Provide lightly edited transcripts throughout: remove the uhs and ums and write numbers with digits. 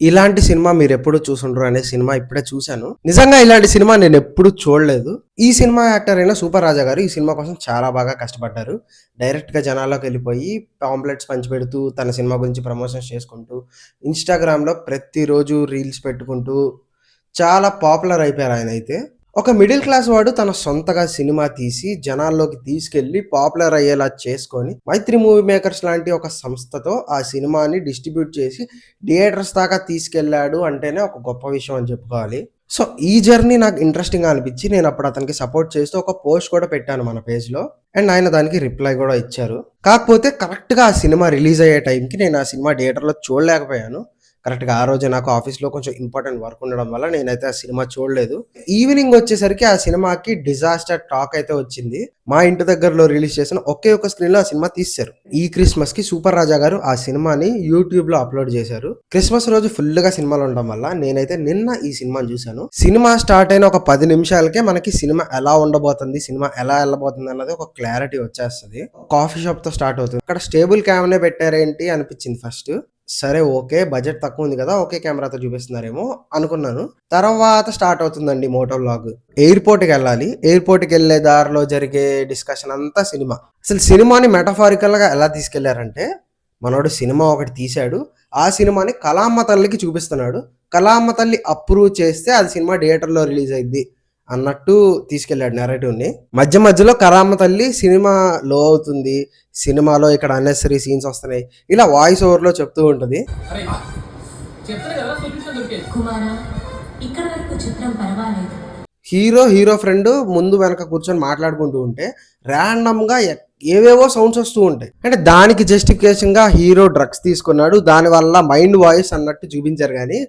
ఇలాంటి సినిమా మీరెప్పుడు చూసుండ్రు అనే సినిమా ఇప్పుడే చూశాను. నిజంగా ఇలాంటి సినిమా నేనెప్పుడు చూడలేదు. ఈ సినిమా యాక్టర్ అయిన 'సూపర్ రాజా' గారు ఈ సినిమా కోసం చాలా బాగా కష్టపడ్డారు. డైరెక్ట్‌గా జనాల్లోకెళ్ళిపోయి పాంప్లెట్స్ పంచిపెడుతూ, తన సినిమా గురించి ప్రమోషన్స్ చేసుకుంటూ, ఇన్‌స్టాగ్రామ్‌లో ప్రతిరోజు రీల్స్ పెట్టుకుంటూ చాలా పాపులర్ అయిపోయారాయనైతే. ఒక మిడిల్ క్లాస్ వాడు తన సొంతగా సినిమా తీసి జనాల్లోకి తీసుకెళ్ళి పాపులర్ అయ్యేలా చేసుకొని 'మైత్రి మూవీ మేకర్స్' లాంటి ఒక సంస్థతో ఆ సినిమాని డిస్ట్రిబ్యూట్ చేసి థియేటర్స్ దాకా తీసుకెళ్ళాడు అంటేనే ఒక గొప్ప విషయం అని చెప్పుకోవాలి. సో, ఈ జర్నీ నాకు ఇంట్రెస్టింగ్‌గా అనిపించి నేనప్పుడు అతనికి సపోర్ట్ చేస్తూ ఒక పోస్ట్ కూడా పెట్టాను మన పేజ్‌లో. అండ్ ఆయన దానికి రిప్లై కూడా ఇచ్చారు. కాకపోతే కరెక్ట్‌గా ఆ సినిమా రిలీజ్ అయ్యే టైంకి నేను ఆ సినిమా థియేటర్‌లో చూడలేకపోయాను. కరెక్ట్‌గా ఆ రోజే నాకు ఆఫీస్‌లో కొంచెం ఇంపార్టెంట్ వర్క్ ఉండడం వల్ల నేనైతే ఆ సినిమా చూడలేదు. ఈవినింగ్ వచ్చేసరికి ఆ సినిమాకి డిజాస్టర్ టాక్ అయితే వచ్చింది. మా ఇంటి దగ్గరలో రిలీజ్ చేసిన ఒకే ఒక స్క్రీన్‌లో ఆ సినిమా తీసేశారు. ఈ క్రిస్మస్‌కి 'సూపర్ రాజా' గారు ఆ సినిమాని యూట్యూబ్‌లో అప్‌లోడ్ చేశారు. క్రిస్మస్ రోజు ఫుల్‌గా సినిమాలు ఉండడం వల్ల నేనైతే నిన్న ఈ సినిమాని చూశాను. సినిమా స్టార్ట్ అయిన ఒక 10 నిమిషాలకే మనకి సినిమా ఎలా ఉండబోతుంది, సినిమా ఎలా ఎళ్ళబోతుంది అన్నది ఒక క్లారిటీ వచ్చేస్తది. కాఫీ షాప్‌తో స్టార్ట్ అవుతుంది. అక్కడ స్టేబుల్ క్యామ్‌నే పెట్టారేంటి అనిపించింది ఫస్ట్. సరే ఓకే. బడ్జెట్ తక్కువుంది గదా! ఒకే కెమెరాతో చూపిస్తున్నారేమో అనుకున్నాను. తర్వాత స్టార్ట్ అవుతుందండి మోటో వ్లాగ్. ఎయిర్‌పోర్ట్‌కెళ్ళాలి. ఎయిర్‌పోర్ట్‌కెళ్ళే దారిలో జరిగే డిస్కషన్ అంతా సినిమా. అసలు సినిమాని మెటఫారికల్‌గా ఎలా తీసుకెళ్లారంటే, మనోడు సినిమా ఒకటి తీశాడు. ఆ సినిమాని కళామ్మ తల్లికి చూపిస్తున్నాడు. కళామ్మ తల్లి అప్రూవ్ చేస్తే అది సినిమా థియేటర్‌లో రిలీజ్ అయిద్ది అన్నట్టు తీసుకెళ్ళాడు నరేటివ్‌ని. మధ్య మధ్యలో కళామ్మ తల్లి సినిమా లో అవుతుంది. సినిమాలో ఇక్కడ అన్నెసెసరీ సీన్స్ వస్తున్నాయి. ఇలా వాయిస్ ఓవర్‌లో చెప్తూ ఉంటది. కుమారా, ఇక్కడ వరకు చిత్రం పర్వాలేదు. హీరో ఫ్రెండ్ ముందు వెనక కూర్చొని మాట్లాడుకుంటూ ఉంటే ర్యాండమ్‌గా ఏవేవో సౌండ్స్ వస్తూ ఉంటాయి. అంటే దానికి జస్టిఫికేషన్‌గా హీరో డ్రగ్స్ తీసుకున్నాడు. దానివల్ల మైండ్ వాయిస్ అన్నట్టు చూపించారు గానీ,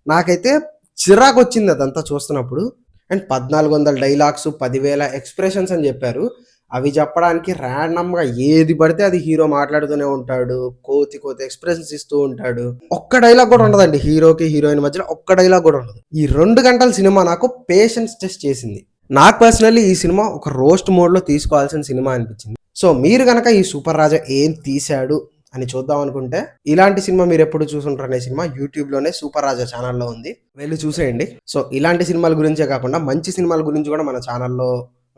నాకైతే చిరాకొచ్చింది అదంతా చూస్తున్నప్పుడు. అండ్ 1400 డైలాగ్స్, 10,000 ఎక్స్‌ప్రెషన్స్ అని చెప్పారు. అవి చెప్పడానికి ర్యాండమ్‌గా ఏది పడితే అది హీరో మాట్లాడుతూనే ఉంటాడు. కోతి ఎక్స్‌ప్రెషన్స్ ఇస్తూ ఉంటాడు. ఒక్క డైలాగ్ కూడా ఉండదండి హీరోకి, హీరోయిన్ మధ్యలో ఒక్క డైలాగ్ కూడా ఉండదు. ఈ 2 గంటల సినిమా నాకు పేషెన్స్ టెస్ట్ చేసింది. నాకు పర్సనల్లీ ఈ సినిమా ఒక రోస్ట్ మోడ్‌లో తీసుకోవాల్సిన సినిమా అనిపించింది. సో, మీరు గనక ఈ 'సూపర్ రాజా' ఏం తీశాడు అని చూద్దాం అనుకుంటే, ఇలాంటి సినిమా మీరెప్పుడు చూసుంటారు అనే సినిమా యూట్యూబ్‌లోనే 'సూపర్ రాజా' ఛానెల్‌లో ఉంది. వెళ్లి చూసేయండి. సో, ఇలాంటి సినిమాల గురించే కాకుండా మంచి సినిమాల గురించి కూడా మన ఛానెల్‌లో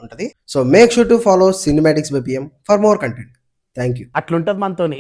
ఉంటది. So, make sure to follow cinematics by PM for more content. Thank you. అట్లుంటది మనతోని.